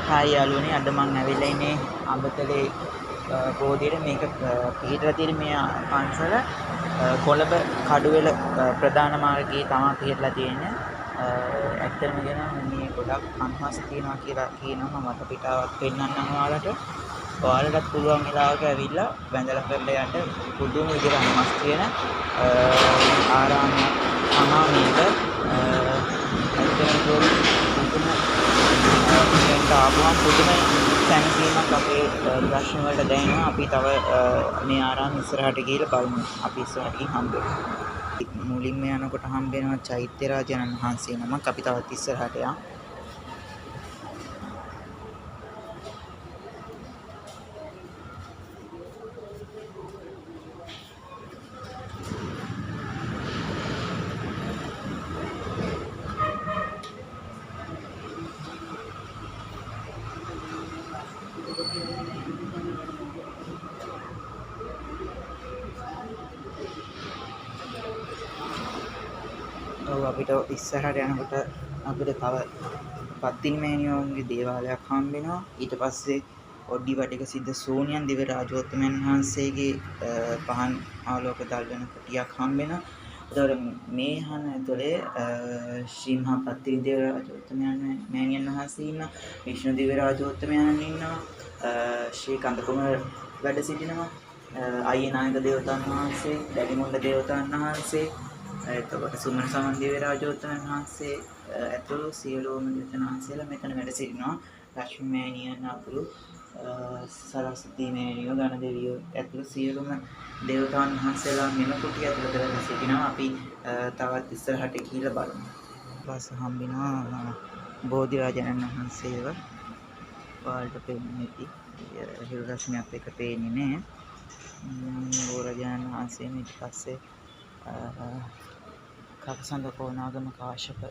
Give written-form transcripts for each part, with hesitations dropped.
Hi යාළුවනේ අද මම ඇවිල්ලා ඉන්නේ අඹතලේ බෝධියට මේක පිහිටලා තියෙන මේ පන්සල කොළඹ කඩුවෙල ප්‍රධාන මාර්ගයේ තමයි පිහිටලා තියෙන්නේ. ඇත්තටම කියනවා මේ ගොඩක් අන්හස් තියෙනවා කියලා කියනවා මම වටපිටාවක් පෙන්වන්නම් ඔයාලට. ඔයාලටත් පුළුවන් වෙලාවක ඇවිල්ලා වැඳලා කරලා යන්න පුදුම විදිහට අන්හස් තියෙන ආරාමයක් තමයි මේක. ඇත්තටම පුදුම ආපුවම පුදුම සැනසීමක් අපේ ප්‍රශ්න වලට දැනෙනවා. අපි තව මේ ආරාම ඉස්සරහට ගිහලා බලමු. අපි ඉස්සරහට ගිහින් හම්බ වෙමු. මුලින්ම යනකොට හම්බ වෙනවා චෛත්‍ය රාජානන් වහන්සේ නමක්. අපි තවත් ඉස්සරහට යමු. ඔව් අපිට ඉස්සරහට යනකොට අපිට තව පත්තිනි මෑණියෝන්ගේ දේවාලයක් හම්බ වෙනවා. ඊට පස්සේ ඔඩ්ඩිවටික සිද්ධ සෝනියන් දිව රාජෝත්තමයන් වහන්සේගේ පහන් ආලෝක දල්වන කුටියක් හම්බ වෙනවා. එතකොට මේ හන ඇතුලේ ශ්‍රී මහා පත්තිනි දේව රාජෝත්තමයන් මෑණියන් වහන්සේ ඉන්නවා. විෂ්ණු දේව රාජෝත්තමයන් ඉන්නවා. ශ්‍රී කන්ද කුමර වැඩ සිටිනවා. අයිය නායක දේවතාවුන් වහන්සේ, දැඩිමුණ්ඩ දේවතාවුන් වහන්සේ, එතකොට සුමන සමන් දේව රාජෝත්තමයන් වහන්සේ ඇතුළු සියලුම දේවතාවුන් වහන්සේලා මෙතන වැඩ සිටිනවා. ලක්ෂ්මී මෑණියන් අතුළු සරස්වතී මෑණියෝ, ගණ දෙවියෝ ඇතුළු සියලුම දේවතාවුන් වහන්සේලා මෙම කුටිය ඇතුළත වැඩ සිටිනවා. අපි තවත් ඉස්සරහට ගිහිල්ලා බලමු. ඊපස්සේ හම්බෙනවා බෝධිරාජානන් වහන්සේව. ඔයාලට පේන්නේ නැති හිරු රශ්මියත් එක්ක පේන්නේ නැහැ. බෝධිරාජානන් වහන්සේ ඊට පස්සේ කපසඳ කොණාගම කාශ්‍යප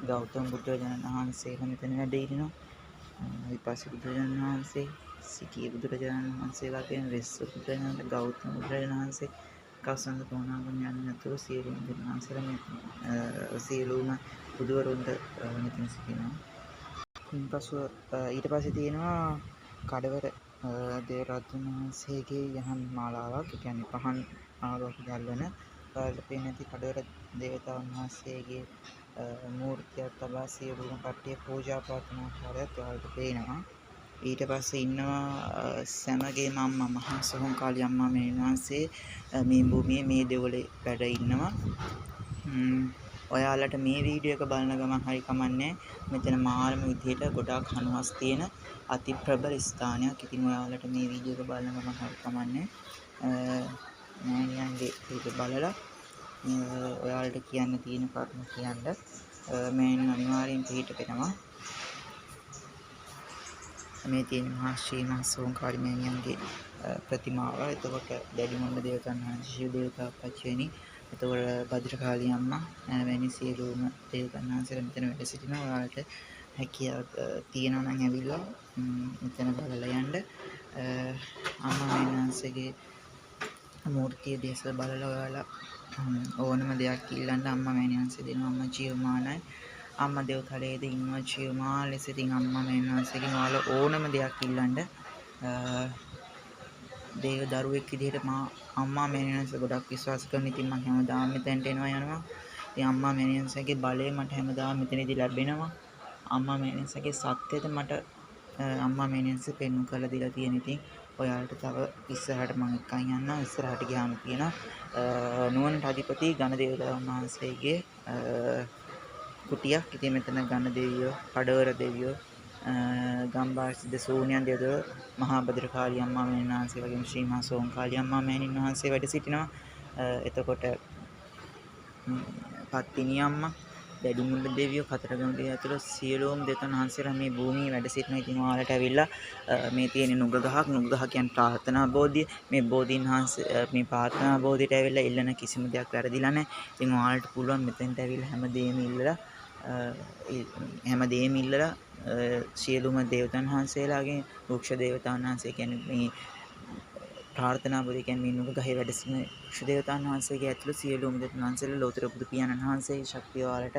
ගෞතම බුදුරජාණන් වහන්සේලා මෙතන වැඩ ඉරිනවා. ඊපස්සේ බුදුරජාණන් වහන්සේ, සිටියේ බුදුරජාණන් වහන්සේලා කියන වෙස්ස බුදුරජාණන්, ගෞතම බුදුරජාණන් වහන්සේ, කපසඳ කොණාගම යන අතර සියලුම වහන්සේලා සියලුම බුදුවරුන්ට මෙතන සිටිනවා. ඊට පස්සේ තියෙනවා කඩවර දේවරාජන් වහන්සේගේ යහන් මාලාවක්. ඒ කියන්නේ පහන් ආලෝක දල්වන ඔයාලට පේන්නේ නැති කඩවර දේවතාවුන් වහන්සේගේ මූර්තියක් තබා සියලුම කට්ටිය පූජා ප්‍රාර්ථනා කරත් ඔයාලට පේනවා. ඊට පස්සේ ඉන්නවා සමගේම අම්මා මහා සෝංකාලී අම්මා මේ වහන්සේ මේ භූමියේ මේ දෙවලේ වැඩ ඉන්නවා. ඔයාලට මේ වීඩියෝ එක බලන ගමන් හරි කමන්නේ. මෙතන මාරම විදියට ගොඩාක් හනුවස් තියෙන අති ප්‍රබල ස්ථානයක්. ඉතින් ඔයාලට මේ වීඩියෝ එක බලන ගමන් හරි කමන්නේ. මෑණියන්ගේ ඒක බලලා ඔයාලට කියන්න තියෙන කරුණු කියන්න. මෑණියන් අනිවාර්යෙන් පිළිපෙනවා. මේ තියෙන මහා ශ්‍රී මහා සෝංකාරී මෑණියන්ගේ ප්‍රතිමාව. එතකොට දැඩිමුණ්ඩ දේවතාවුන් වහන්සේ, ශිව දේවතා පච්චේනි, එතකොට භද්‍රකාලී අම්මා වැනි සියලුම දේවතාවුන් වහන්සේලා මෙතන වැඩ සිටිනවා. ඔයාලට හැකියාව තියෙනවා නම් ඇවිල්ලා මෙතන බලලා යන්න. අම්මා මෑණියන්සේගේ මූර්තිය දේශ බලලා ඔයාලා ඕනම දෙයක් ඉල්ලන්න අම්මා මෑණියන්සේ දෙනවා. අම්මා ජීවමානයි. අම්මා දෙව්තලයේදී ඉන්නවා ජීවමාන ලෙස. ඉතින් අම්මා මෑණියන්සේගෙන් ඔයාලා ඕනම දෙයක් ඉල්ලන්න. දේව දරුවෙක් විදිහට මා අම්මා මෑණියන්සේ ගොඩක් විශ්වාස කරන. ඉතින් මම හැමදාම මෙතෙන්ට එනවා යනවා. ඉතින් අම්මා මෑණියන්සේගේ බලය මට හැමදාම මෙතනදී ලැබෙනවා. අම්මා මෑණියන්සේගේ සත්‍යයට මට අම්මා මෑණියන්සේ පෙන්වු කරලා දීලා තියෙන. ඉතින් ඔයාලට තව ඉස්සරහට මම එක්කන් යනවා. ඉස්සරහට ගියාම තියෙන නුවණට අධිපති ගණ දේවතාවුන් වහන්සේගේ කුටියක්. ඉතින් මෙතන ගණ දෙවියෝ, කඩවර දෙවියෝ, ගම්බා සිද්ධ සෝනියන් දෙවියෝ, මහා භද්‍රකාලී අම්මා මෑණියන් වහන්සේ වගේම ශ්‍රී මහා සෝංකාලී අම්මා මෑණියන් වහන්සේ වැඩ සිටිනවා. එතකොට පත්තිනි අම්මා, දැඩිමුණ්ඩ දෙවියෝ, කතරගම දෙවියෝ ඇතුළු සියලුම දේවතාවුන් වහන්සේලා මේ භූමියේ වැඩ සිටිනවා. ඉතින් ඔයාලට ඇවිල්ලා මේ තියෙන නුග ගහක්, නුග ගහ කියන්නේ ප්‍රාර්ථනා බෝධිය. මේ බෝධීන් වහන්සේ මේ ප්‍රාර්ථනා බෝධියට ඇවිල්ලා ඉල්ලන කිසිම දෙයක් වැරදිලා නැහැ. ඉතින් ඔයාලට පුළුවන් මෙතෙන්ට ඇවිල්ලා හැමදේම ඉල්ලලා සියලුම දේවතාවුන් වහන්සේලාගේ වෘක්ෂ දේවතාවුන් වහන්සේ කියන්නේ මේ ප්‍රාර්ථනා බෝධිය කියන්නේ මේ නුග ගහේ වැඩ සිටින වෘක්ෂ දේවතාවුන් වහන්සේගේ ඇතුළු සියලුම දේවතාවුන් වහන්සේලා ලෝතර බුදු පියාණන් වහන්සේගේ ශක්තිය ඔයාලට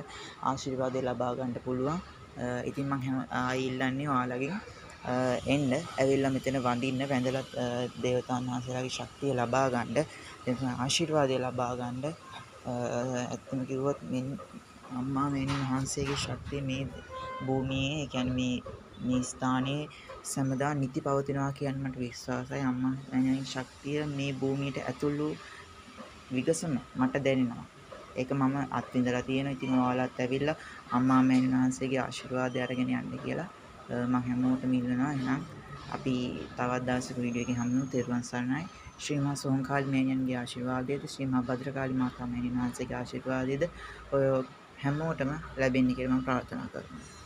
ආශිර්වාදය ලබා ගන්න පුළුවන්. ඉතින් මම ආයි ඉල්ලන්නේ ඔයාලගෙන් එන්න ඇවිල්ලා මෙතන වඳින්න වැඳලා දේවතාවුන් වහන්සේලාගේ ශක්තිය ලබා ගන්න ආශිර්වාදය ලබා ගන්න ඇත්තම කිව්වොත් අම්මා මෙහෙණින් වහන්සේගේ ශක්තිය මේ භූමියේ ඒ කියන්නේ මේ ස්ථානයේ සැමදා නිති පවතිනවා කියන මට විශ්වාසයි. අම්මා මෙහෙණින් ශක්තිය මේ භූමියට ඇතුළු විගසම මට දැනෙනවා. ඒක මම අත්විඳලා තියෙනවා. ඉතින් ඔයාලත් ඇවිල්ලා අම්මා මෙහෙණින් වහන්සේගේ ආශිර්වාදය අරගෙන යන්න කියලා මම හැමෝටම ඉල්ලනවා. එහෙනම් අපි තවත් දවසක වීඩියෝ එකකින් හමු වෙමු. තෙරුවන් සරණයි. ශ්‍රී මා සෝංකාලි මෙහෙණියන්ගේ ආශිර්වාදයද ශ්‍රී මා භද්‍රකාලි මාතා මෙහෙණින් වහන්සේගේ ආශිර්වාදයද ඔය හැමෝටම ලැබෙන්න කියලා මම ප්‍රාර්ථනා කරනවා.